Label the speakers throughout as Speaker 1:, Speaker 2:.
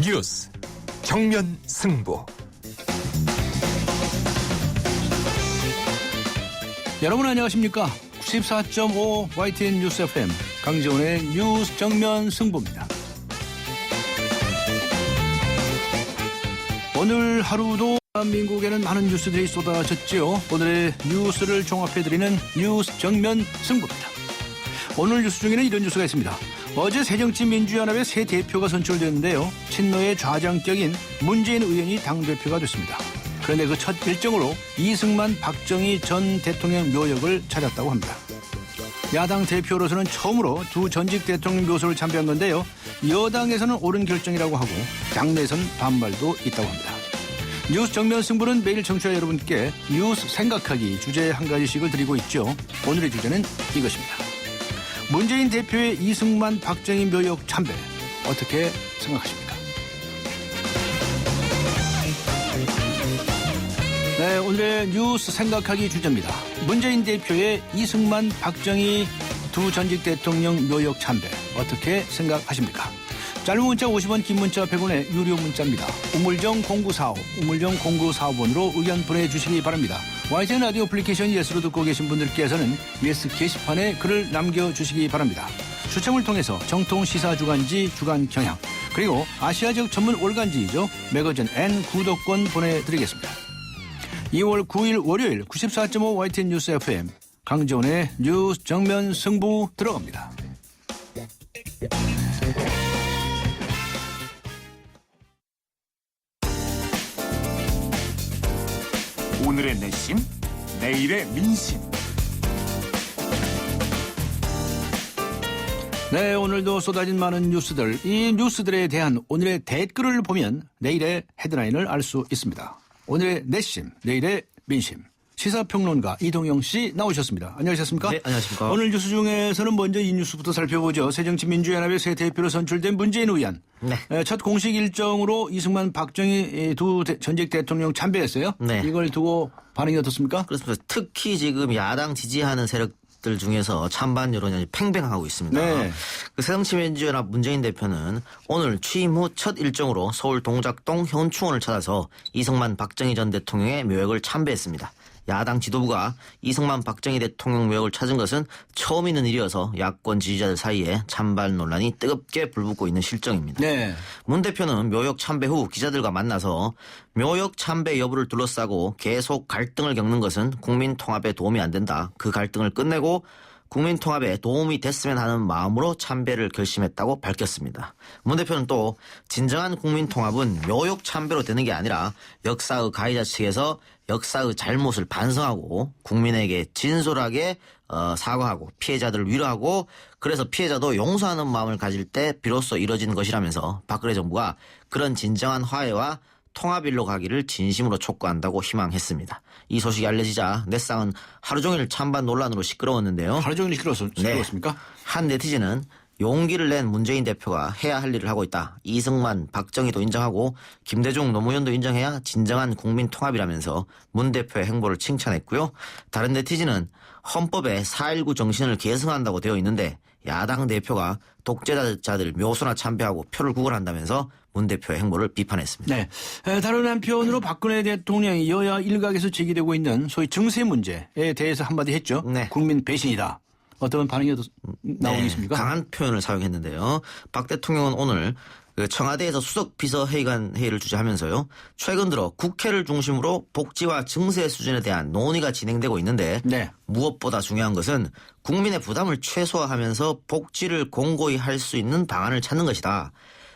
Speaker 1: 뉴스 정면 승부.
Speaker 2: 여러분 안녕하십니까? 94.5 YTN 뉴스 FM 강지원의 뉴스 정면 승부입니다. 오늘 하루도 대한민국에는 많은 뉴스들이 쏟아졌지요. 오늘의 뉴스를 종합해드리는 뉴스 정면 승부입니다. 오늘 뉴스 중에는 이런 뉴스가 있습니다. 어제 새정치민주연합의 새 대표가 선출됐는데요. 친노의 좌장격인 문재인 의원이 당대표가 됐습니다. 그런데 그 첫 일정으로 이승만, 박정희 전 대통령 묘역을 찾았다고 합니다. 야당 대표로서는 처음으로 두 전직 대통령 묘소를 참배한 건데요. 여당에서는 옳은 결정이라고 하고 당내에서는 반발도 있다고 합니다. 뉴스 정면 승부는 매일 청취자 여러분께 뉴스 생각하기 주제 한 가지씩을 드리고 있죠. 오늘의 주제는 이것입니다. 문재인 대표의 이승만, 박정희 묘역 참배 어떻게 생각하십니까? 네, 오늘의 뉴스 생각하기 주제입니다. 문재인 대표의 이승만, 박정희 두 전직 대통령 묘역 참배 어떻게 생각하십니까? 짧은 문자 50원, 긴 문자 100원의 유료 문자입니다. 우물정 0945, 우물정 0945번으로 의견 보내주시기 바랍니다. YTN 라디오 애플리케이션 예스로 듣고 계신 분들께서는 예스 게시판에 글을 남겨주시기 바랍니다. 추첨을 통해서 정통 시사주간지 주간경향 그리고 아시아적 전문 월간지이죠. 매거진 N 구독권 보내드리겠습니다. 2월 9일 월요일 94.5 YTN 뉴스 FM 강지원의 뉴스 정면 승부 들어갑니다.
Speaker 1: 오늘의 내심, 내일의 민심.
Speaker 2: 네, 오늘도 쏟아진 많은 뉴스들, 이 뉴스들에 대한 오늘의 댓글을 보면 내일의 헤드라인을 알 수 있습니다. 오늘의 내심, 내일의 민심. 시사평론가 이동영 씨 나오셨습니다. 안녕하셨습니까?
Speaker 3: 네, 안녕하십니까.
Speaker 2: 오늘 뉴스 중에서는 먼저 이 뉴스부터 살펴보죠. 새정치민주연합의 새 대표로 선출된 문재인 의원.
Speaker 3: 네.
Speaker 2: 첫 공식 일정으로 이승만, 박정희 두 전직 대통령 참배했어요.
Speaker 3: 네.
Speaker 2: 이걸 두고 반응이 어떻습니까?
Speaker 3: 그렇습니다. 특히 지금 야당 지지하는 세력들 중에서 찬반 여론이 팽팽하고 있습니다.
Speaker 2: 네.
Speaker 3: 그 새정치민주연합 문재인 대표는 오늘 취임 후 첫 일정으로 서울 동작동 현충원을 찾아서 이승만, 박정희 전 대통령의 묘역을 참배했습니다. 야당 지도부가 이승만, 박정희 대통령 묘역을 찾은 것은 처음 있는 일이어서 야권 지지자들 사이에 찬반 논란이 뜨겁게 불붙고 있는 실정입니다.
Speaker 2: 네.
Speaker 3: 문 대표는 묘역 참배 후 기자들과 만나서 묘역 참배 여부를 둘러싸고 계속 갈등을 겪는 것은 국민 통합에 도움이 안 된다. 그 갈등을 끝내고 국민 통합에 도움이 됐으면 하는 마음으로 참배를 결심했다고 밝혔습니다. 문 대표는 또 진정한 국민 통합은 묘역 참배로 되는 게 아니라 역사의 가해자 측에서 역사의 잘못을 반성하고 국민에게 진솔하게 사과하고 피해자들을 위로하고 그래서 피해자도 용서하는 마음을 가질 때 비로소 이뤄진 것이라면서 박근혜 정부가 그런 진정한 화해와 통합일로 가기를 진심으로 촉구한다고 희망했습니다. 이 소식이 알려지자 넷상은 하루 종일 찬반 논란으로 시끄러웠는데요.
Speaker 2: 하루 종일 시끄러웠습니까?
Speaker 3: 네. 한 네티즌은 용기를 낸 문재인 대표가 해야 할 일을 하고 있다. 이승만, 박정희도 인정하고 김대중, 노무현도 인정해야 진정한 국민 통합이라면서 문 대표의 행보를 칭찬했고요. 다른 네티즌은 헌법에 4.19 정신을 계승한다고 되어 있는데 야당 대표가 독재자들 묘소나 참배하고 표를 구걸한다면서 문 대표의 행보를 비판했습니다.
Speaker 2: 네. 다른 한편으로 박근혜 대통령이 여야 일각에서 제기되고 있는 소위 증세 문제에 대해서 한마디 했죠.
Speaker 3: 네.
Speaker 2: 국민 배신이다. 어떤 반응이 나오고 있습니까?
Speaker 3: 강한 표현을 사용했는데요. 박 대통령은 오늘 청와대에서 수석 비서회의관 회의를 주재하면서요. 최근 들어 국회를 중심으로 복지와 증세 수준에 대한 논의가 진행되고 있는데
Speaker 2: 네.
Speaker 3: 무엇보다 중요한 것은 국민의 부담을 최소화하면서 복지를 공고히 할 수 있는 방안을 찾는 것이다.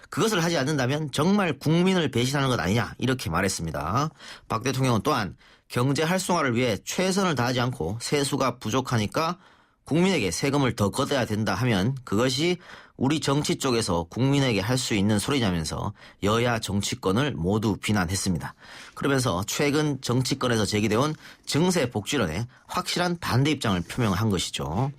Speaker 3: 그것을 하지 않는다면 정말 국민을 배신하는 것 아니냐 이렇게 말했습니다. 박 대통령은 또한 경제 활성화를 위해 최선을 다하지 않고 세수가 부족하니까 국민에게 세금을 더 걷어야 된다 하면 그것이 우리 정치 쪽에서 국민에게 할 수 있는 소리냐면서 여야 정치권을 모두 비난했습니다. 그러면서 최근 정치권에서 제기되어 증세 복지론에 확실한 반대 입장을 표명한 것이죠.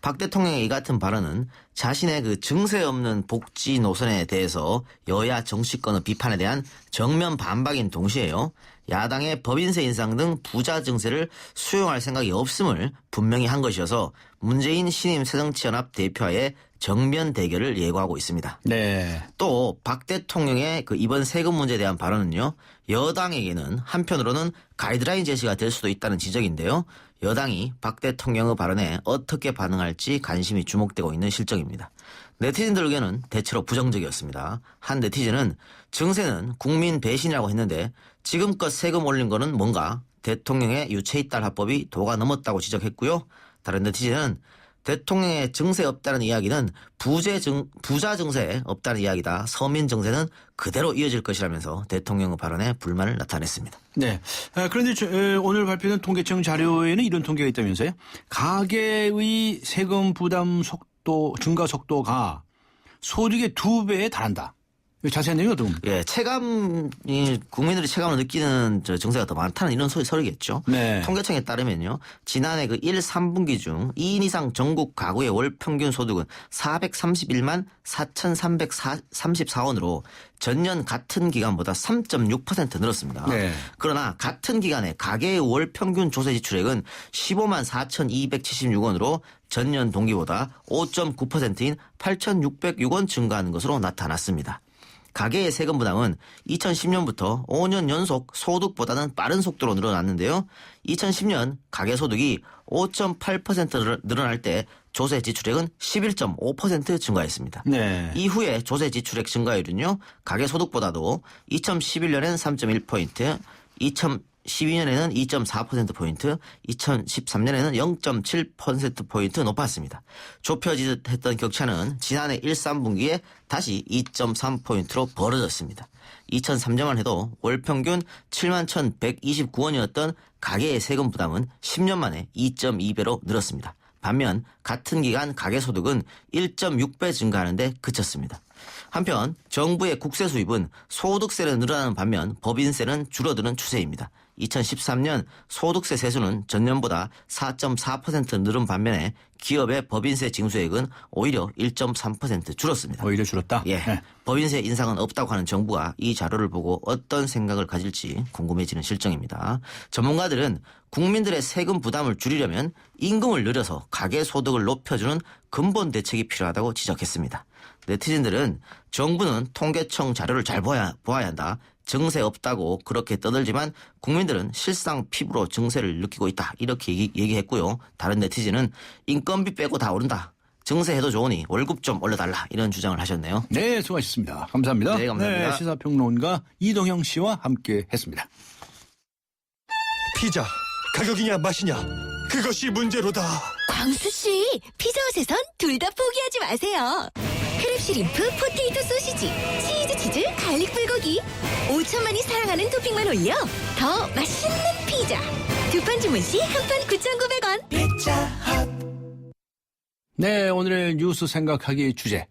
Speaker 3: 박 대통령의 이 같은 발언은 자신의 그 증세 없는 복지 노선에 대해서 여야 정치권의 비판에 대한 정면 반박인 동시에요. 야당의 법인세 인상 등 부자 증세를 수용할 생각이 없음을 분명히 한 것이어서 문재인 신임 새정치연합 대표와의 정면 대결을 예고하고 있습니다.
Speaker 2: 네.
Speaker 3: 또 박 대통령의 그 이번 세금 문제에 대한 발언은요. 여당에게는 한편으로는 가이드라인 제시가 될 수도 있다는 지적인데요. 여당이 박 대통령의 발언에 어떻게 반응할지 관심이 주목되고 있는 실정입니다. 네티즌들 의견은 대체로 부정적이었습니다. 한 네티즌은 증세는 국민 배신이라고 했는데 지금껏 세금 올린 거는 뭔가 대통령의 유체이탈 합법이 도가 넘었다고 지적했고요. 다른 네티즌은 대통령의 증세 없다는 이야기는 부자 증세 없다는 이야기다. 서민 증세는 그대로 이어질 것이라면서 대통령의 발언에 불만을 나타냈습니다.
Speaker 2: 네. 그런데 오늘 발표된 통계청 자료에는 이런 통계가 있다면서요. 가계의 세금 부담 속도, 증가 속도가 소득의 2배에 달한다. 자세한 내용이 어떤 겁니까?
Speaker 3: 예, 국민들이 체감을 느끼는 증세가 더 많다는 이런 소리겠죠.
Speaker 2: 네.
Speaker 3: 통계청에 따르면요. 지난해 그 1, 3분기 중 2인 이상 전국 가구의 월 평균 소득은 431만 4,334원으로 전년 같은 기간보다 3.6% 늘었습니다.
Speaker 2: 네.
Speaker 3: 그러나 같은 기간에 가계의 월 평균 조세 지출액은 15만 4,276원으로 전년 동기보다 5.9%인 8,606원 증가하는 것으로 나타났습니다. 가계의 세금 부담은 2010년부터 5년 연속 소득보다는 빠른 속도로 늘어났는데요. 2010년 가계 소득이 5.8% 늘어날 때 조세 지출액은 11.5% 증가했습니다.
Speaker 2: 네.
Speaker 3: 이후에 조세 지출액 증가율은요. 가계 소득보다도 2011년에는 3.1포인트, 2012년에는 2.4%포인트, 2013년에는 0.7%포인트 높았습니다. 좁혀지듯 했던 격차는 지난해 1, 3분기에 다시 2.3포인트로 벌어졌습니다. 2003년만 해도 월 평균 71,129원이었던 가계의 세금 부담은 10년 만에 2.2배로 늘었습니다. 반면 같은 기간 가계 소득은 1.6배 증가하는데 그쳤습니다. 한편 정부의 국세 수입은 소득세는 늘어나는 반면 법인세는 줄어드는 추세입니다. 2013년 소득세 세수는 전년보다 4.4% 늘은 반면에 기업의 법인세 징수액은 오히려 1.3% 줄었습니다.
Speaker 2: 오히려 줄었다?
Speaker 3: 예,
Speaker 2: 네.
Speaker 3: 법인세 인상은 없다고 하는 정부가 이 자료를 보고 어떤 생각을 가질지 궁금해지는 실정입니다. 전문가들은 국민들의 세금 부담을 줄이려면 임금을 늘려서 가계 소득을 높여주는 근본 대책이 필요하다고 지적했습니다. 네티즌들은 정부는 통계청 자료를 잘 보아야 한다. 증세 없다고 그렇게 떠들지만 국민들은 실상 피부로 증세를 느끼고 있다. 이렇게 얘기했고요. 다른 네티즌은 인건비 빼고 다 오른다. 증세해도 좋으니 월급 좀 올려달라. 이런 주장을 하셨네요.
Speaker 2: 네, 수고하셨습니다. 감사합니다.
Speaker 3: 네, 감사합니다.
Speaker 2: 네, 시사평론가 이동형 씨와 함께 했습니다.
Speaker 1: 피자 가격이냐 맛이냐 그것이 문제로다.
Speaker 4: 광수 씨, 피자헛에선 둘 다 포기하지 마세요. 크랩 시림프, 포테이토 소시지, 치즈, 갈릭 불고기. 5천만이 사랑하는 토핑만 올려 더 맛있는 피자. 두 판 주문 시 한 판 9,900원.
Speaker 2: 네, 오늘의 뉴스 생각하기 주제.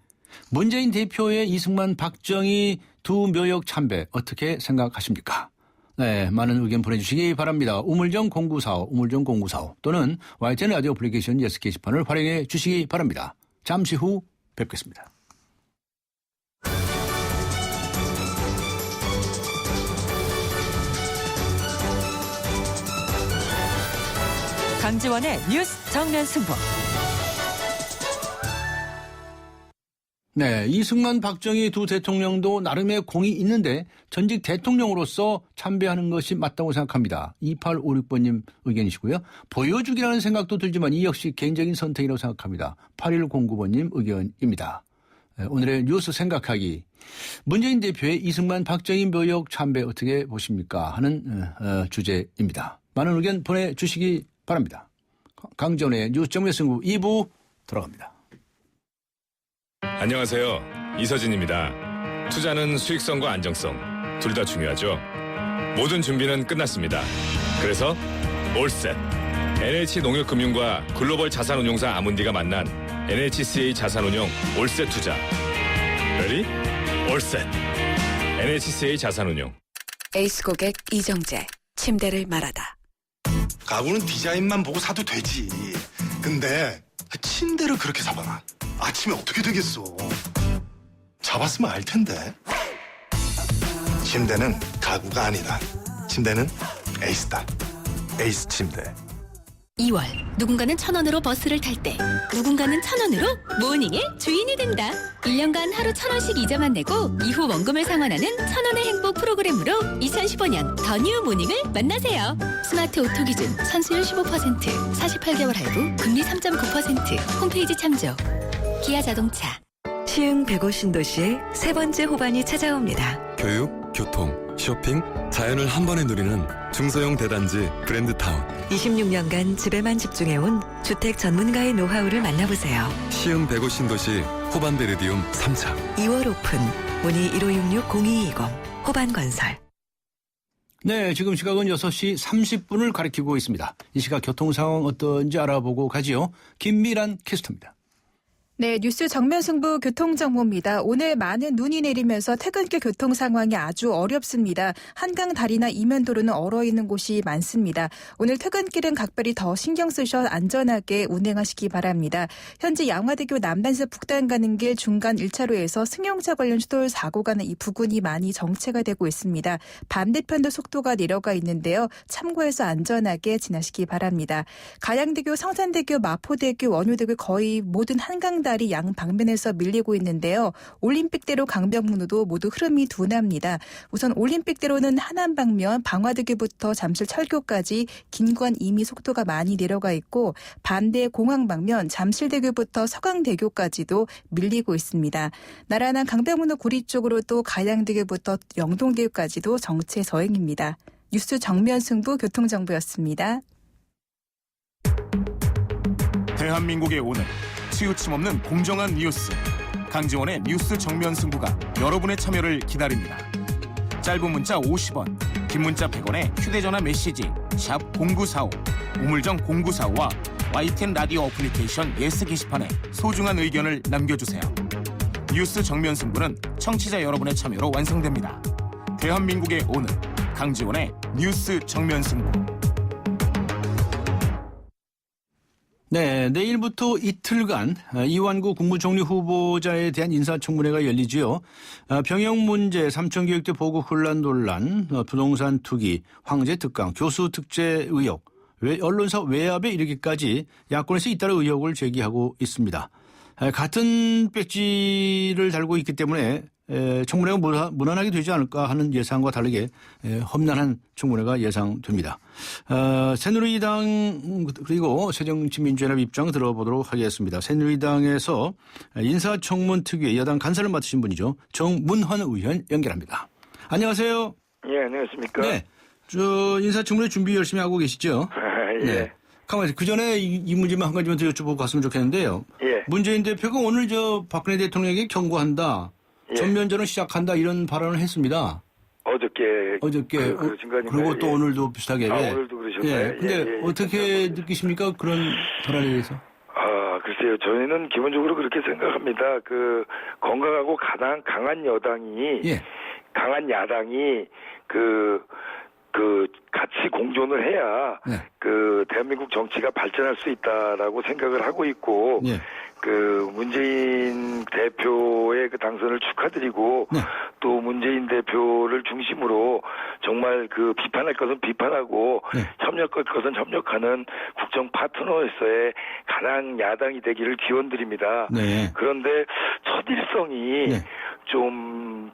Speaker 2: 문재인 대표의 이승만, 박정희 두 묘역 참배 어떻게 생각하십니까? 네, 많은 의견 보내주시기 바랍니다. 우물정 0945 또는 YTN 라디오 애플리케이션 예스 게시판을 활용해 주시기 바랍니다. 잠시 후 뵙겠습니다.
Speaker 5: 강지원의 뉴스 정면 승부.
Speaker 2: 네, 이승만, 박정희 두 대통령도 나름의 공이 있는데 전직 대통령으로서 참배하는 것이 맞다고 생각합니다. 2856번님 의견이시고요. 보여주기라는 생각도 들지만 이 역시 개인적인 선택이라고 생각합니다. 8109번님 의견입니다. 네, 오늘의 뉴스 생각하기. 문재인 대표의 이승만, 박정희 묘역 참배 어떻게 보십니까? 하는 주제입니다. 많은 의견 보내주시기 바랍니다. 강전의 뉴스 정면 승부 2부 돌아갑니다.
Speaker 6: 안녕하세요. 이서진입니다. 투자는 수익성과 안정성 둘 다 중요하죠. 모든 준비는 끝났습니다. 그래서 올셋 NH농협금융과 글로벌 자산운용사 아문디가 만난 NHCA 자산운용 올셋 투자. 레디? 올셋 NHCA 자산운용.
Speaker 7: 에이스 고객 이정재, 침대를 말하다.
Speaker 8: 가구는 디자인만 보고 사도 되지. 근데 침대를 그렇게 사봐라. 아침에 어떻게 되겠어. 잡았으면 알 텐데. 침대는 가구가 아니다. 침대는 에이스다. 에이스 침대.
Speaker 4: 2월 누군가는 1,000원으로 버스를 탈 때 누군가는 1,000원으로 모닝의 주인이 된다. 1년간 하루 1,000원씩 이자만 내고 이후 원금을 상환하는 1,000원의 행복 프로그램으로 2015년 더 뉴 모닝을 만나세요. 스마트 오토 기준 선수율 15% 48개월 할부 금리 3.9% 홈페이지 참조. 기아 자동차.
Speaker 7: 시흥 105신도시의 세 번째 호반이 찾아옵니다.
Speaker 9: 교육, 교통, 쇼핑, 자연을 한 번에 누리는 중소형 대단지 브랜드타운.
Speaker 7: 26년간 집에만 집중해온 주택 전문가의 노하우를 만나보세요.
Speaker 9: 시흥 105신도시 호반베르디움 3차.
Speaker 7: 2월 오픈. 문의 1566-0220 호반건설.
Speaker 2: 네, 지금 시각은 6시 30분을 가리키고 있습니다. 이 시각 교통 상황 어떤지 알아보고 가지요. 김미란 캐스터입니다.
Speaker 10: 네, 뉴스 정면 승부 교통정보입니다. 오늘 많은 눈이 내리면서 퇴근길 교통 상황이 아주 어렵습니다. 한강 다리나 이면도로는 얼어있는 곳이 많습니다. 오늘 퇴근길은 각별히 더 신경 쓰셔 안전하게 운행하시기 바랍니다. 현재 양화대교 남단에서 북단 가는 길 중간 1차로에서 승용차 관련 추돌 사고가 난 이 부근이 많이 정체가 되고 있습니다. 반대편도 속도가 내려가 있는데요. 참고해서 안전하게 지나시기 바랍니다. 가양대교, 성산대교, 마포대교, 원효대교 거의 모든 한강 다리 양 방면에서 밀리고 있는데요. 올림픽대로 강변북로도 모두 흐름이 둔합니다. 우선 올림픽대로는 하남 방면 방화대교부터 잠실 철교까지 김관 이미 속도가 많이 내려가 있고 반대 공항 방면 잠실대교부터 서강대교까지도 밀리고 있습니다. 나란한 강변북로 구리 쪽으로 또 가양대교부터 영동대교까지도 정체 서행입니다. 뉴스 정면 승부 교통정보였습니다.
Speaker 11: 대한민국의 오늘 치우침 없는 공정한 뉴스 강지원의 뉴스 정면 승부가 여러분의 참여를 기다립니다. 짧은 문자 50원, 긴 문자 100원에 휴대전화 메시지 샵 0945 우물정 0945와 YTN 라디오 어플리케이션 예스 게시판에 소중한 의견을 남겨주세요. 뉴스 정면 승부는 청취자 여러분의 참여로 완성됩니다. 대한민국의 오늘 강지원의 뉴스 정면 승부.
Speaker 2: 네, 내일부터 이틀간 이완구 국무총리 후보자에 대한 인사청문회가 열리지요. 병역 문제, 삼천교육대 보급 혼란 논란, 부동산 투기, 황제 특강, 교수 특재 의혹, 언론사 외압에 이르기까지 야권에서 잇따라 의혹을 제기하고 있습니다. 같은 배지를 달고 있기 때문에 청문회가 무난하게 되지 않을까 하는 예상과 다르게 험난한 청문회가 예상됩니다. 새누리당 그리고 새정치민주연합 입장 들어보도록 하겠습니다. 새누리당에서 인사청문 특위의 여당 간사를 맡으신 분이죠. 정문헌 의원 연결합니다. 안녕하세요.
Speaker 12: 예, 안녕하십니까.
Speaker 2: 네, 인사청문회 준비 열심히 하고 계시죠?
Speaker 12: 예.
Speaker 2: 네. 가만히 그 전에 이 문제만 한 가지만 더 여쭤보고 갔으면 좋겠는데요.
Speaker 12: 예.
Speaker 2: 문재인 대표가 오늘 박근혜 대통령에게 경고한다.
Speaker 12: 예.
Speaker 2: 전면전을 시작한다 이런 발언을 했습니다.
Speaker 12: 어저께 그러신 거 아닌가요?
Speaker 2: 그리고 또
Speaker 12: 예.
Speaker 2: 오늘도 비슷하게.
Speaker 12: 오늘도 그러셨나요?
Speaker 2: 예. 근데 어떻게 느끼십니까? 그런 발언에 대해서?
Speaker 12: 글쎄요. 저희는 기본적으로 그렇게 생각합니다. 건강하고 가장 강한 여당이 강한 야당이 같이 공존을 해야 대한민국 정치가 발전할 수 있다라고 생각을 하고 있고 문재인 대표의 당선을 축하드리고 또 문재인 대표를 중심으로 정말 비판할 것은 비판하고 협력할 것은 협력하는 국정 파트너에서의 가장 야당이 되기를 기원드립니다. 그런데 첫일성이 좀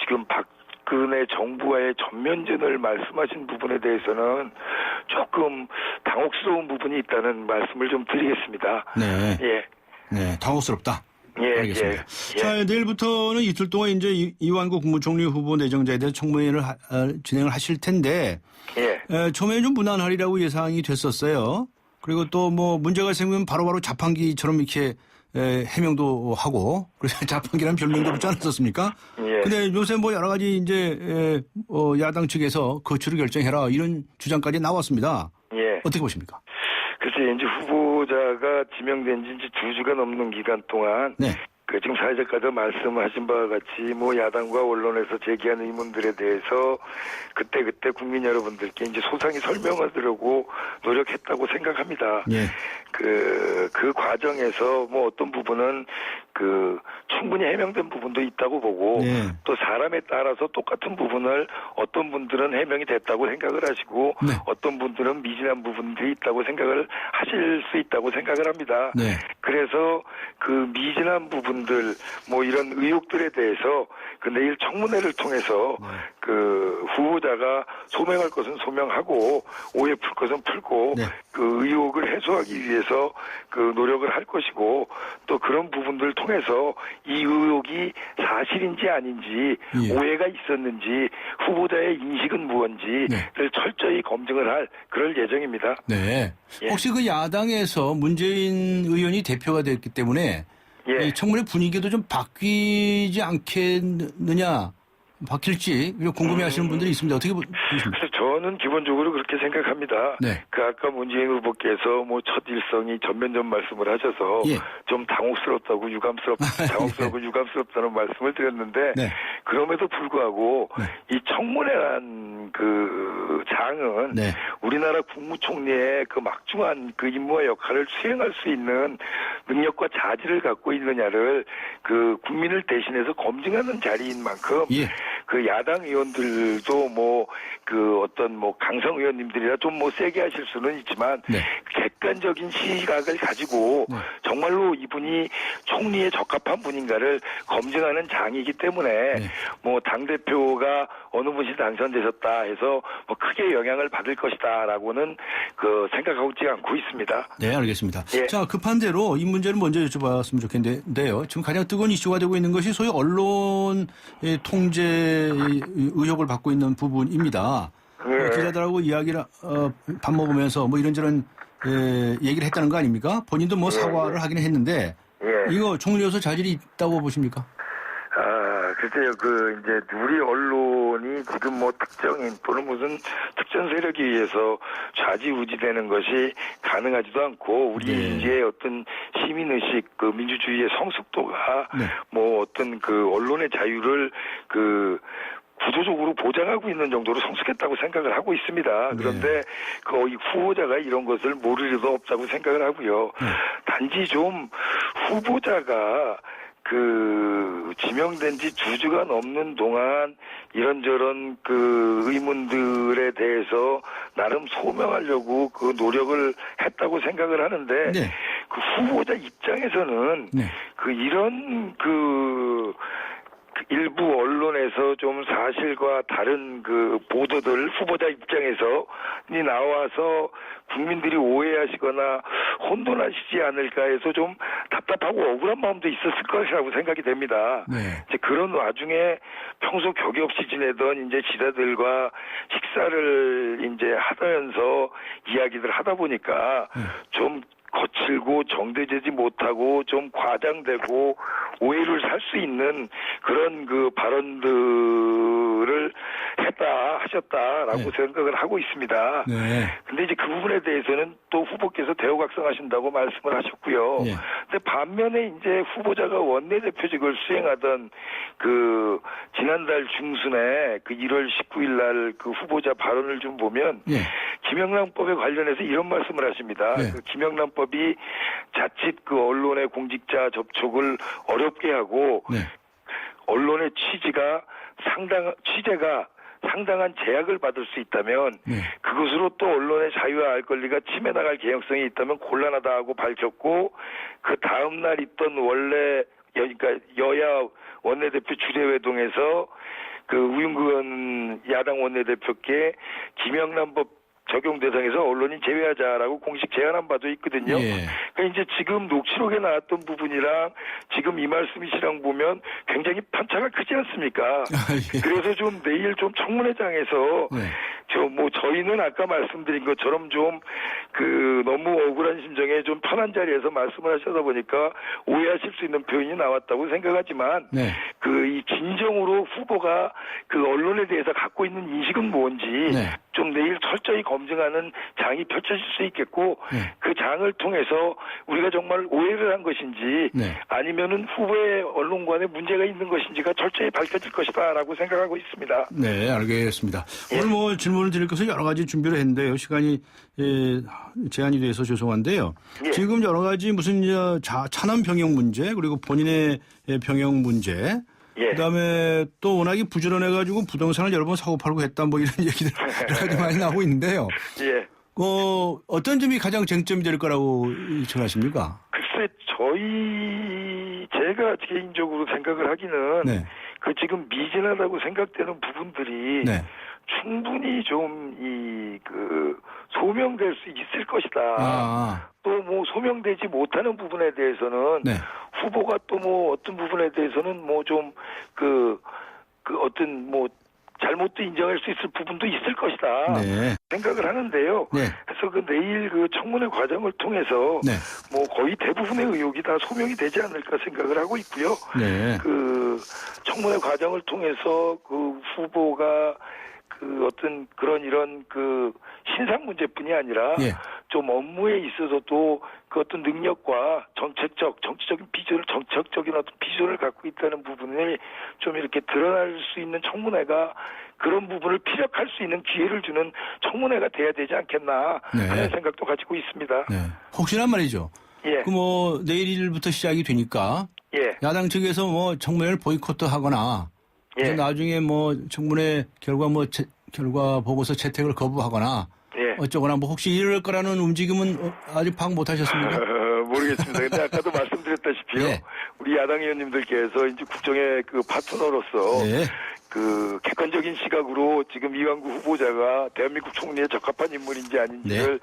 Speaker 12: 지금 박근혜 정부와의 전면전을 말씀하신 부분에 대해서는 조금 당혹스러운 부분이 있다는 말씀을 좀 드리겠습니다.
Speaker 2: 네, 당혹스럽다. 알겠습니다.
Speaker 12: 예.
Speaker 2: 자, 내일부터는 이틀 동안 이제 이완구 국무총리 후보 내정자에 대한 청문회를 진행을 하실 텐데, 처음에 좀 무난하리라고 예상이 됐었어요. 그리고 또 문제가 생기면 바로바로 자판기처럼 이렇게 해명도 하고, 그래서 자판기라는 별명도 붙지 않았었습니까? 근데 요새 여러 가지 이제, 야당 측에서 거취를 결정해라 이런 주장까지 나왔습니다. 어떻게 보십니까?
Speaker 12: 글쎄, 이제 후보자가 지명된 지 이제 2주가 넘는 기간 동안 지금 사회자께서 말씀하신 바와 같이 야당과 언론에서 제기한 의문들에 대해서 그때 국민 여러분들께 이제 소상히 설명하려고 노력했다고 생각합니다. 그 과정에서 어떤 부분은 충분히 해명된 부분도 있다고 보고
Speaker 2: 네.
Speaker 12: 또 사람에 따라서 똑같은 부분을 어떤 분들은 해명이 됐다고 생각을 하시고
Speaker 2: 네.
Speaker 12: 어떤 분들은 미진한 부분들이 있다고 생각을 하실 수 있다고 생각을 합니다.
Speaker 2: 네.
Speaker 12: 그래서 그 미진한 부분들 뭐 이런 의혹들에 대해서 그 내일 청문회를 통해서 그 후보자가 소명할 것은 소명하고 오해 풀 것은 풀고
Speaker 2: 네.
Speaker 12: 그 의혹을 해소하기 위해서 그 노력을 할 것이고 또 그런 부분들을 통해서 이 의혹이 사실인지 아닌지
Speaker 2: 예.
Speaker 12: 오해가 있었는지 후보자의 인식은 무언지를 철저히 검증을 할 그럴 예정입니다.
Speaker 2: 네.
Speaker 12: 예.
Speaker 2: 혹시 그 야당에서 문재인 의원이 대표가 됐기 때문에
Speaker 12: 예.
Speaker 2: 이 청문회 분위기도 좀 바뀌지 않겠느냐, 바뀔지 궁금해하시는 분들이 있습니다. 어떻게 보십니까?
Speaker 12: 그래서 저는 기본적으로 그렇게 생각합니다.
Speaker 2: 네.
Speaker 12: 그 아까 문재인 후보께서 뭐 첫 일성이 전면전 말씀을 하셔서
Speaker 2: 예.
Speaker 12: 좀 당혹스럽다고 당혹스럽고 유감스럽다는 말씀을 드렸는데
Speaker 2: 네.
Speaker 12: 그럼에도 불구하고
Speaker 2: 네.
Speaker 12: 이 청문회란 그 장은
Speaker 2: 네.
Speaker 12: 우리나라 국무총리의 그 막중한 그 임무와 역할을 수행할 수 있는 능력과 자질을 갖고 있느냐를 그 국민을 대신해서 검증하는 자리인 만큼
Speaker 2: 예.
Speaker 12: 그 야당 의원들도 뭐 그 어떤 뭐 강성 의원님들이라 좀 뭐 세게 하실 수는 있지만
Speaker 2: 네.
Speaker 12: 객관적인 시각을 가지고
Speaker 2: 네.
Speaker 12: 정말로 이분이 총리에 적합한 분인가를 검증하는 장이기 때문에
Speaker 2: 네.
Speaker 12: 뭐 당대표가 어느 분이 당선되셨다 해서 뭐 크게 영향을 받을 것이다라고는 그 생각하고 있지 않고 있습니다.
Speaker 2: 네, 알겠습니다.
Speaker 12: 예.
Speaker 2: 자, 급한 대로 이 문제를 먼저 여쭤봤으면 좋겠는데요. 지금 가장 뜨거운 이슈가 되고 있는 것이 소위 언론 통제 의혹을 받고 있는 부분입니다.
Speaker 12: 예.
Speaker 2: 기자들하고 이야기를 밥 먹으면서 뭐 이런저런 얘기를 했다는 거 아닙니까? 본인도 뭐 사과를 하기는 했는데
Speaker 12: 예.
Speaker 2: 이거 총리로서 자질이 있다고 보십니까?
Speaker 12: 글쎄요, 이제, 우리 언론이 지금 뭐 특정인 또는 무슨 특정 세력에 의해서 좌지우지 되는 것이 가능하지도 않고, 우리의 어떤 시민의식, 그 민주주의의 성숙도가 뭐 어떤 그 언론의 자유를 구조적으로 보장하고 있는 정도로 성숙했다고 생각을 하고 있습니다. 그런데 거의 후보자가 이런 것을 모를 리도 없다고 생각을 하고요. 단지 좀 후보자가 지명된 지 2주가 넘는 동안 이런저런 의문들에 대해서 나름 소명하려고 노력을 했다고 생각을 하는데, 그 후보자 입장에서는 이런 일부 언론에서 좀 사실과 다른 보도들 후보자 입장에서 나와서 국민들이 오해하시거나 혼돈하시지 않을까 해서 좀 답답하고 억울한 마음도 있었을 것이라고 생각이 됩니다. 이제 그런 와중에 평소 격이 없이 지내던 이제 지자들과 식사를 이제 하면서 이야기들 하다 보니까 좀 거칠고 정제되지 못하고 좀 과장되고 오해를 살 수 있는 그런 발언들을 하셨다라고 생각을 하고 있습니다. 근데 이제 그 부분에 대해서는 또 후보께서 대우각성하신다고 말씀을 하셨고요. 근데 반면에 이제 후보자가 원내대표직을 수행하던 지난달 중순에 1월 19일 날 후보자 발언을 좀 보면 김영란법에 관련해서 이런 말씀을 하십니다. 김영란법이 자칫 언론의 공직자 접촉을 어렵게 하고 언론의 취재가 상당한 제약을 받을 수 있다면 그것으로 또 언론의 자유와 알 권리가 침해나갈 개연성이 있다면 곤란하다 하고 밝혔고, 그 다음 날 있던 그러니까 여야 원내대표 주례회동에서 우윤근 야당 원내대표께 김영란법 적용 대상에서 언론인 제외하자라고 공식 제안한 바도 있거든요. 그러니까 이제 지금 녹취록에 나왔던 부분이랑 지금 이 말씀이시랑 보면 굉장히 편차가 크지 않습니까? 그래서 좀 내일 좀 청문회장에서 저희는 아까 말씀드린 것처럼 좀 너무 억울한 심정에 좀 편한 자리에서 말씀을 하셔다 보니까 오해하실 수 있는 표현이 나왔다고 생각하지만 이 진정으로 후보가 언론에 대해서 갖고 있는 인식은 뭔지 좀 내일 철저히 검증하는 장이 펼쳐질 수 있겠고, 그 장을 통해서 우리가 정말 오해를 한 것인지 아니면은 후보의 언론관에 문제가 있는 것인지가 철저히 밝혀질 것이다라고 생각하고 있습니다.
Speaker 2: 네, 알겠습니다. 오늘 뭐 질문 질문을 드릴 것을 여러 가지 준비를 했는데요. 시간이 제한이 돼서 죄송한데요.
Speaker 12: 예.
Speaker 2: 지금 여러 가지 무슨 차남 병역 문제 그리고 본인의 병역 문제
Speaker 12: 예.
Speaker 2: 그다음에 또 워낙에 부지런해가지고 부동산을 여러 번 사고 팔고 했다 뭐 이런 얘기들 여러 가지 많이 나오고 있는데요.
Speaker 12: 예.
Speaker 2: 어떤 점이 가장 쟁점이 될 거라고 생각하십니까?
Speaker 12: 글쎄, 제가 개인적으로 생각을 하기는
Speaker 2: 네.
Speaker 12: 그 지금 미진하다고 생각되는 부분들이
Speaker 2: 네.
Speaker 12: 충분히 좀 소명될 수 있을 것이다. 또 뭐 소명되지 못하는 부분에 대해서는
Speaker 2: 네.
Speaker 12: 후보가 또 뭐 어떤 부분에 대해서는 뭐 좀 어떤 뭐 잘못도 인정할 수 있을 부분도 있을 것이다.
Speaker 2: 네.
Speaker 12: 생각을 하는데요.
Speaker 2: 네.
Speaker 12: 그래서 내일 청문회 과정을 통해서
Speaker 2: 네.
Speaker 12: 뭐 거의 대부분의 의혹이 다 소명이 되지 않을까 생각을 하고 있고요.
Speaker 2: 네.
Speaker 12: 청문회 과정을 통해서 후보가 어떤 이런 신상 문제뿐이 아니라
Speaker 2: 예.
Speaker 12: 좀 업무에 있어서도 어떤 능력과 정치적인 비전을 정책적인 어떤 비전을 갖고 있다는 부분을 좀 이렇게 드러날 수 있는 청문회가 그런 부분을 피력할 수 있는 기회를 주는 청문회가 돼야 되지 않겠나 하는 생각도 가지고 있습니다.
Speaker 2: 네. 혹시나 말이죠.
Speaker 12: 예.
Speaker 2: 내일부터 시작이 되니까
Speaker 12: 예.
Speaker 2: 야당 측에서 청문회를 보이콧하거나 그래서 나중에 청문회 결과 결과 보고서 채택을 거부하거나 어쩌거나 혹시 이럴 거라는 움직임은 아직 파악 못 하셨습니까?
Speaker 12: 모르겠습니다. 근데 아까도 말씀드렸다시피요. 우리 야당 의원님들께서 이제 국정의 파트너로서 객관적인 시각으로 지금 이완구 후보자가 대한민국 총리에 적합한 인물인지 아닌지를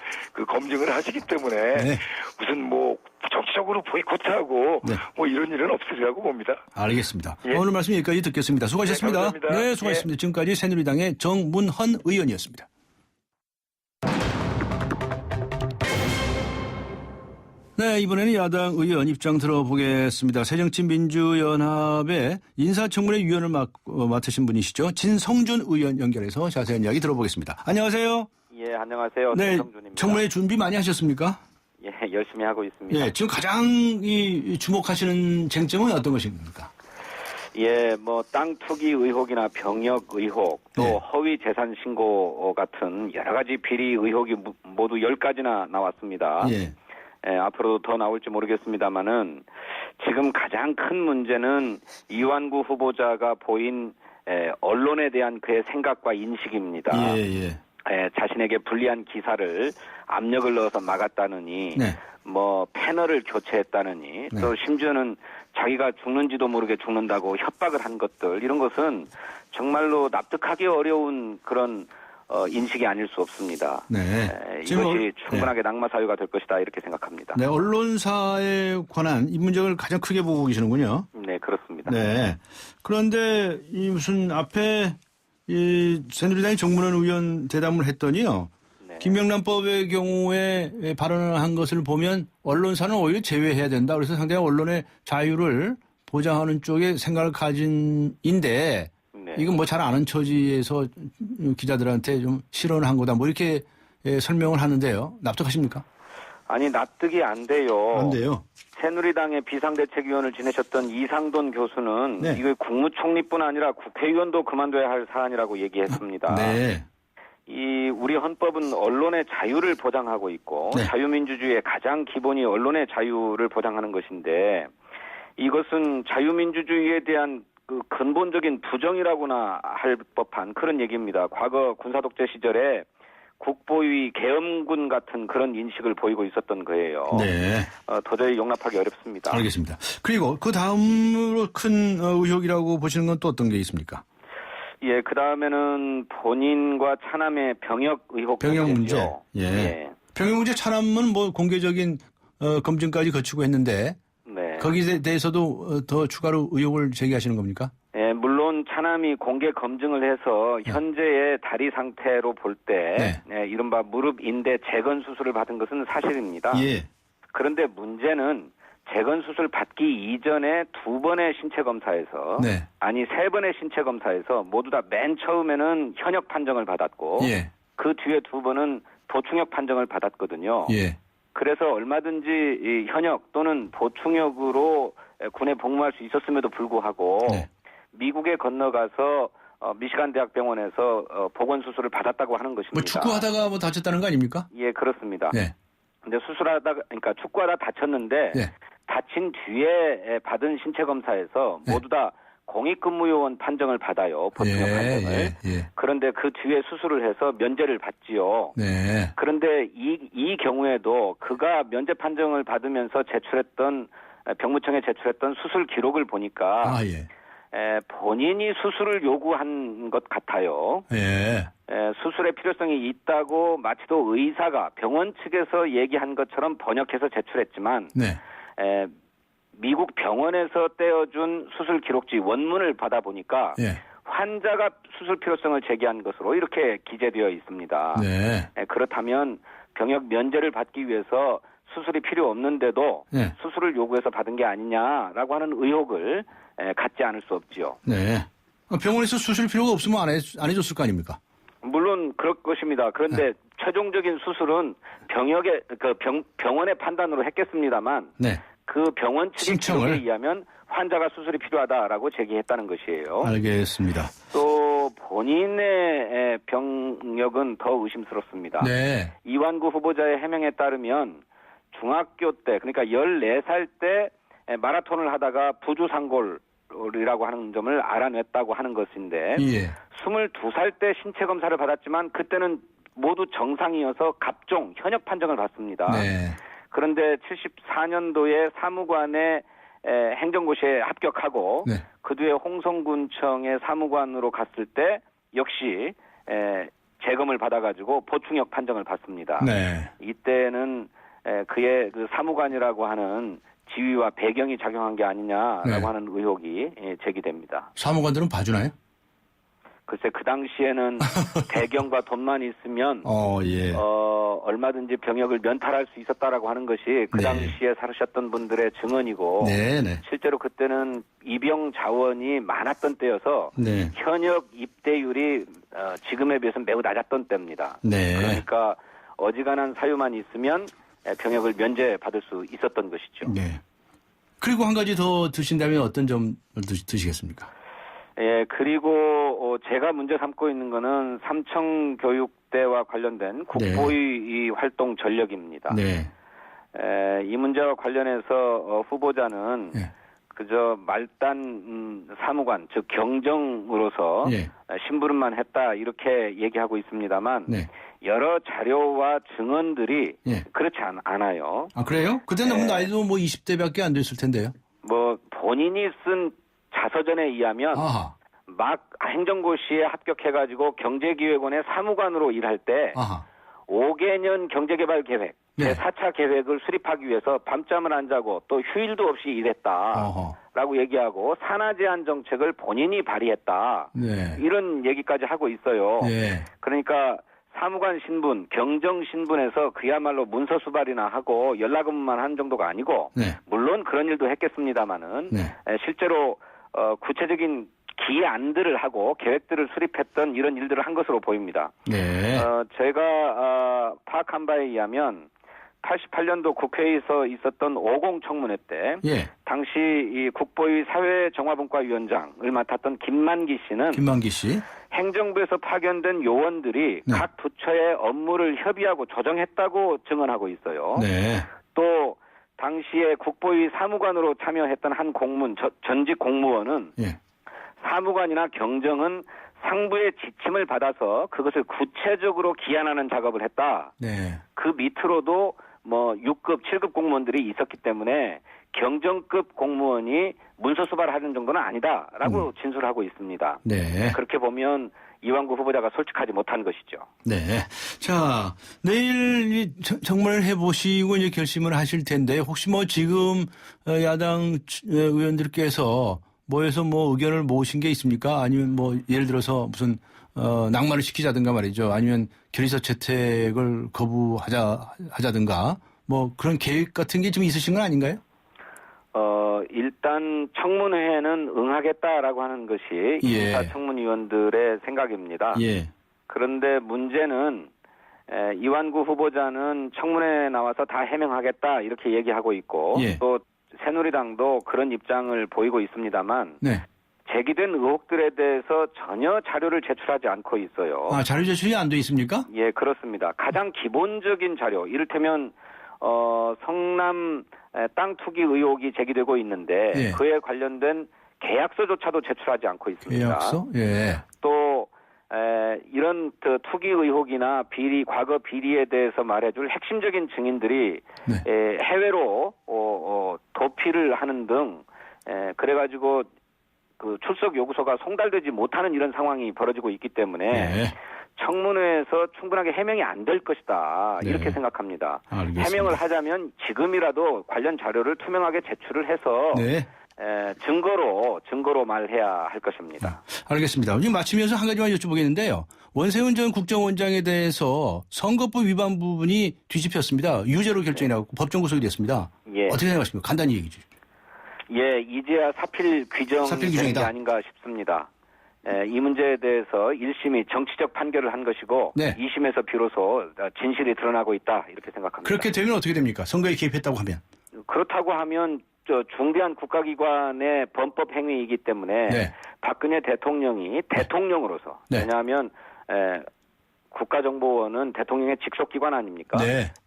Speaker 12: 검증을 하시기 때문에 무슨 정치적으로 보이콧하고 이런 일은 없으리라고 봅니다.
Speaker 2: 알겠습니다. 오늘 말씀 여기까지 듣겠습니다. 수고하셨습니다.
Speaker 12: 네,
Speaker 2: 수고하셨습니다. 지금까지 새누리당의 정문헌 의원이었습니다. 네, 이번에는 야당 의원 입장 들어보겠습니다. 새정치민주연합의 인사청문회 위원을 맡으신 분이시죠. 진성준 의원 연결해서 자세한 이야기 들어보겠습니다. 안녕하세요.
Speaker 13: 예, 안녕하세요.
Speaker 2: 네,
Speaker 13: 진성준입니다.
Speaker 2: 청문회 준비 많이 하셨습니까?
Speaker 13: 예, 열심히 하고 있습니다.
Speaker 2: 예, 지금 가장 주목하시는 쟁점은 어떤 것입니까?
Speaker 13: 예, 땅 투기 의혹이나 병역 의혹, 또 허위 재산 신고 같은 여러 가지 비리 의혹이 모두 10가지나 나왔습니다.
Speaker 2: 예.
Speaker 13: 앞으로도 더 나올지 모르겠습니다만은 지금 가장 큰 문제는 이완구 후보자가 보인 언론에 대한 그의 생각과 인식입니다. 자신에게 불리한 기사를 압력을 넣어서 막았다느니 패널을 교체했다느니 또 심지어는 자기가 죽는지도 모르게 죽는다고 협박을 한 것들 이런 것은 정말로 납득하기 어려운 그런 인식이 아닐 수 없습니다. 이것이 충분하게 낙마 사유가 될 것이다 이렇게 생각합니다.
Speaker 2: 네, 언론사에 관한 이 문제를 가장 크게 보고 계시는군요.
Speaker 13: 네, 그렇습니다.
Speaker 2: 네. 그런데 무슨 앞에 새누리당의 정문헌 의원 대담을 했더니요. 김명란법의 경우에 발언을 한 것을 보면 언론사는 오히려 제외해야 된다. 그래서 상당히 언론의 자유를 보장하는 쪽에 생각을 가진인데 이건 잘 아는 처지에서 기자들한테 좀 실언을 한 거다. 이렇게 설명을 하는데요. 납득하십니까?
Speaker 13: 아니, 납득이 안 돼요.
Speaker 2: 안 돼요.
Speaker 13: 새누리당의 비상대책위원을 지내셨던 이상돈 교수는 이거 국무총리뿐 아니라 국회의원도 그만둬야 할 사안이라고 얘기했습니다. 우리 헌법은 언론의 자유를 보장하고 있고 자유민주주의의 가장 기본이 언론의 자유를 보장하는 것인데 이것은 자유민주주의에 대한 근본적인 부정이라고나 할 법한 그런 얘기입니다. 과거 군사독재 시절에 국보위 계엄군 같은 그런 인식을 보이고 있었던 거예요. 도저히 용납하기 어렵습니다.
Speaker 2: 알겠습니다. 그리고 그 다음으로 큰 의혹이라고 보시는 건 또 어떤 게 있습니까?
Speaker 13: 예, 그 다음에는 본인과 차남의 병역 의혹.
Speaker 2: 병역 문제. 병역 문제 차남은 공개적인 검증까지 거치고 했는데 거기에 대해서도 더 추가로 의혹을 제기하시는 겁니까?
Speaker 13: 예, 물론 차남이 공개 검증을 해서 현재의 다리 상태로 볼 때 이른바 무릎 인대 재건 수술을 받은 것은 사실입니다. 그런데 문제는 재건 수술 받기 이전에 2번의 신체 검사에서 아니 3번의 신체 검사에서 모두 다 맨 처음에는 현역 판정을 받았고 그 뒤에 2번은 보충역 판정을 받았거든요. 그래서 얼마든지 이 현역 또는 보충역으로 군에 복무할 수 있었음에도 불구하고 미국에 건너가서 미시간 대학병원에서 보건 수술을 받았다고 하는 것입니다.
Speaker 2: 뭐 축구하다가 뭐 다쳤다는 거 아닙니까?
Speaker 13: 예, 그렇습니다.
Speaker 2: 네.
Speaker 13: 근데 그러니까 축구하다 다쳤는데
Speaker 2: 네.
Speaker 13: 다친 뒤에 받은 신체 검사에서 모두 다 공익근무요원 판정을 받아요. 보충역 판정을. 그런데 그 뒤에 수술을 해서 면제를 받지요.
Speaker 2: 네.
Speaker 13: 그런데 이 경우에도 그가 면제 판정을 받으면서 병무청에 제출했던 수술 기록을 보니까 본인이 수술을 요구한 것 같아요. 수술의 필요성이 있다고 마치도 의사가 병원 측에서 얘기한 것처럼 번역해서 제출했지만 미국 병원에서 떼어준 수술 기록지 원문을 받아보니까 환자가 수술 필요성을 제기한 것으로 이렇게 기재되어 있습니다. 그렇다면 병역 면제를 받기 위해서 수술이 필요 없는데도 수술을 요구해서 받은 게 아니냐라고 하는 의혹을 갖지 않을 수 없지요.
Speaker 2: 병원에서 수술 필요가 없으면 안 해줬을 거 아닙니까?
Speaker 13: 물론 그럴 것입니다. 그런데 최종적인 수술은 병원의 판단으로 했겠습니다.만 그 병원 측의 기록에 의하면 환자가 수술이 필요하다라고 제기했다는 것이에요.
Speaker 2: 알겠습니다.
Speaker 13: 또 본인의 병력은 더 의심스럽습니다. 이완구 후보자의 해명에 따르면 중학교 때, 그러니까 14살 때 마라톤을 하다가 부주상골이라고 하는 점을 알아냈다고 하는 것인데 22살 때 신체 검사를 받았지만 그때는 모두 정상이어서 갑종, 현역 판정을 받습니다. 그런데 74년도에 사무관의 행정고시에 합격하고 그 뒤에 홍성군청의 사무관으로 갔을 때 역시 재검을 받아가지고 보충역 판정을 받습니다. 이때는 그의 그 사무관이라고 하는 지위와 배경이 작용한 게 아니냐라고 하는 의혹이 제기됩니다.
Speaker 2: 사무관들은 봐주나요?
Speaker 13: 글쎄 그 당시에는 배경과 돈만 있으면 얼마든지 병역을 면탈할 수 있었다라고 하는 것이 그 당시에 살으셨던 분들의 증언이고 실제로 그때는 입영 자원이 많았던 때여서 현역 입대율이 지금에 비해서는 매우 낮았던 때입니다. 그러니까 어지간한 사유만 있으면 병역을 면제받을 수 있었던 것이죠.
Speaker 2: 그리고 한 가지 더 드신다면 어떤 점을 드시겠습니까?
Speaker 13: 그리고 제가 문제 삼고 있는 거는 삼청교육대와 관련된 국보위 활동 전력입니다. 이 문제와 관련해서 후보자는 그저 말단 사무관, 즉 경정으로서 심부름만 했다 이렇게 얘기하고 있습니다만 여러 자료와 증언들이 그렇지 않아요.
Speaker 2: 아, 그래요? 그때는 나이도 뭐 20대밖에 안 됐을 텐데요.
Speaker 13: 뭐 본인이 쓴 자서전에 의하면 막 행정고시에 합격해가지고 경제기획원의 사무관으로 일할 때 5개년 경제개발계획, 제4차 계획을 수립하기 위해서 밤잠을 안 자고 또 휴일도 없이 일했다라고 얘기하고 산하제한 정책을 본인이 발의했다. 이런 얘기까지 하고 있어요. 그러니까 사무관 신분, 경정 신분에서 그야말로 문서 수발이나 하고 연락 업무만 한 정도가 아니고 물론 그런 일도 했겠습니다마는 실제로 구체적인 기안들을 하고 계획들을 수립했던 이런 일들을 한 것으로 보입니다. 제가 파악한 바에 의하면 88년도 국회에서 있었던 50 청문회 때 당시 이 국보위 사회정화분과위원장을 맡았던 김만기 씨는 행정부에서 파견된 요원들이 각 부처의 업무를 협의하고 조정했다고 증언하고 있어요. 또 당시에 국보위 사무관으로 참여했던 한 전직 공무원은 사무관이나 경정은 상부의 지침을 받아서 그것을 구체적으로 기한하는 작업을 했다. 그 밑으로도 뭐 6급, 7급 공무원들이 있었기 때문에 경정급 공무원이 문서 수발하는 정도는 아니다라고 진술하고 있습니다. 그렇게 보면 이완구 후보자가 솔직하지 못한 것이죠.
Speaker 2: 자, 내일 정말 해보시고 이제 결심을 하실 텐데 혹시 뭐 지금 야당 의원들께서 모여서 뭐 의견을 모으신 게 있습니까? 아니면 뭐 예를 들어서 무슨 낙마를 시키자든가 말이죠. 아니면 결의서 채택을 거부하자든가 뭐 그런 계획 같은 게 좀 있으신 건 아닌가요?
Speaker 13: 일단 청문회에는 응하겠다라고 하는 것이 인사 청문위원들의 생각입니다. 그런데 문제는 이완구 후보자는 청문회에 나와서 다 해명하겠다 이렇게 얘기하고 있고 또 새누리당도 그런 입장을 보이고 있습니다만 제기된 의혹들에 대해서 전혀 자료를 제출하지 않고 있어요.
Speaker 2: 아, 자료 제출이 안 돼 있습니까?
Speaker 13: 예, 그렇습니다. 가장 기본적인 자료, 이를테면 성남 땅 투기 의혹이 제기되고 있는데
Speaker 2: 예.
Speaker 13: 그에 관련된 계약서조차도 제출하지 않고 있습니다.
Speaker 2: 계약서? 예.
Speaker 13: 또 이런 투기 의혹이나 과거 비리에 대해서 말해줄 핵심적인 증인들이 해외로 도피를 하는 등 그래가지고 그 출석 요구서가 송달되지 못하는 이런 상황이 벌어지고 있기 때문에 청문회에서 충분하게 해명이 안 될 것이다 이렇게 생각합니다.
Speaker 2: 알겠습니다.
Speaker 13: 해명을 하자면 지금이라도 관련 자료를 투명하게 제출을 해서 증거로 말해야 할 것입니다.
Speaker 2: 알겠습니다. 지금 마치면서 한 가지만 여쭤보겠는데요. 원세훈 전 국정원장에 대해서 선거법 위반 부분이 뒤집혔습니다. 유죄로 결정이 나고 법정 구속이 됐습니다.
Speaker 13: 예.
Speaker 2: 어떻게 생각하십니까? 간단히 얘기해 주십시오.
Speaker 13: 예, 이제야 사필 규정이 되는 게 아닌가 싶습니다. 이 문제에 대해서 1심이 정치적 판결을 한 것이고 2심에서 비로소 진실이 드러나고 있다 이렇게 생각합니다.
Speaker 2: 그렇게 되면 어떻게 됩니까? 선거에 개입했다고 하면?
Speaker 13: 그렇다고 하면 중대한 국가기관의 범법 행위이기 때문에 박근혜 대통령이 대통령으로서 왜냐하면 국가정보원은 대통령의 직속기관 아닙니까?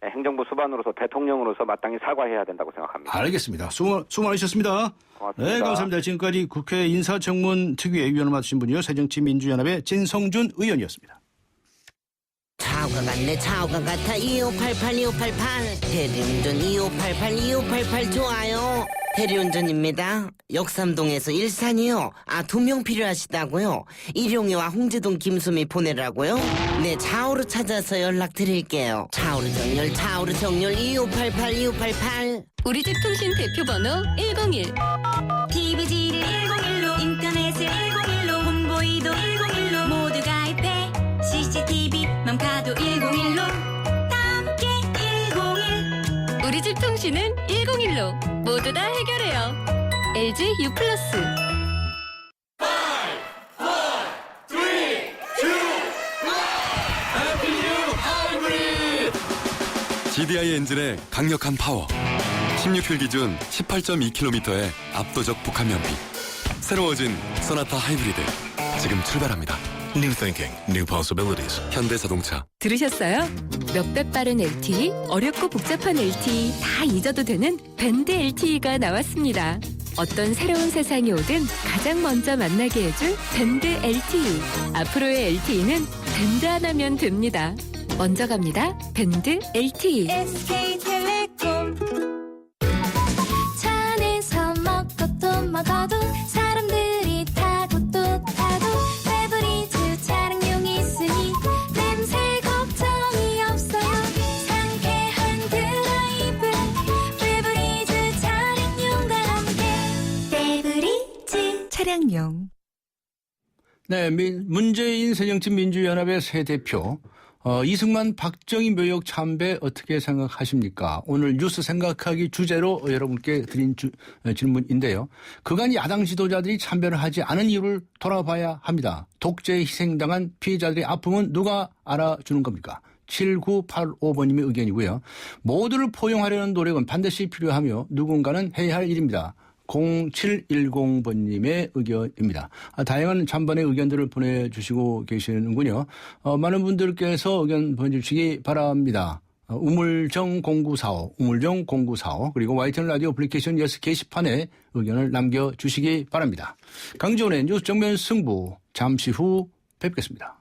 Speaker 13: 행정부 수반으로서 대통령으로서 마땅히 사과해야 된다고 생각합니다.
Speaker 2: 알겠습니다. 수고 많으셨습니다.
Speaker 13: 고맙습니다.
Speaker 2: 네, 감사합니다. 지금까지 국회 인사청문특위의 위원을 맡으신 분이요. 새정치민주연합의 진성준 의원이었습니다.
Speaker 14: 차우가 같네 차우가 같아 2588 2588 대리운전 2588 2588 좋아요. 대리운전입니다. 역삼동에서 일산이요. 2명 필요하시다고요? 일용이와 홍제동 김수미 보내라고요? 네, 차우로 찾아서 연락드릴게요. 차우로 정렬 2588 2588
Speaker 4: 우리 집 통신 대표번호 101 TV지를 101로 인터넷을 101로 홍보이도 101로 모두 가입해 CCTV 맘카도 101로 함께 101 우리 집 통신은 101로 모두 다 해결해요. LG U+.
Speaker 9: GDI 엔진의 강력한 파워 16휠 기준 18.2km의 압도적 북한 연비 새로워진 소나타 하이브리드 지금 출발합니다.
Speaker 1: New thinking, new possibilities.
Speaker 9: 현대자동차.
Speaker 7: 들으셨어요? 몇배 빠른 LTE, 어렵고 복잡한 LTE 다 잊어도 되는 밴드 LTE가 나왔습니다. 어떤 새로운 세상이 오든 가장 먼저 만나게 해줄 밴드 LTE. 앞으로의 LTE는 밴드 하나면 됩니다. 먼저 갑니다. 밴드 LTE.
Speaker 4: SK텔레콤 차 안에서 먹고 또 먹어도 사람들이 타고 또 타도 페브리즈 차량용이 있으니 냄새 걱정이 없어요. 상쾌한 드라이브 페브리즈 차량용과 함께 페브리즈 차량용.
Speaker 2: 네, 문재인 새정치민주연합의 새 대표 이승만 박정희 묘역 참배 어떻게 생각하십니까? 오늘 뉴스 생각하기 주제로 여러분께 드린 질문인데요. 그간 야당 지도자들이 참배를 하지 않은 이유를 돌아봐야 합니다. 독재에 희생당한 피해자들의 아픔은 누가 알아주는 겁니까? 7985번님의 의견이고요. 모두를 포용하려는 노력은 반드시 필요하며 누군가는 해야 할 일입니다. 0710번님의 의견입니다. 다양한 찬반의 의견들을 보내주시고 계시는군요. 많은 분들께서 의견 보내주시기 바랍니다. 우물정 0945 그리고 YTN 라디오 애플리케이션 예스 게시판에 의견을 남겨주시기 바랍니다. 강지원의 뉴스 정면 승부 잠시 후 뵙겠습니다.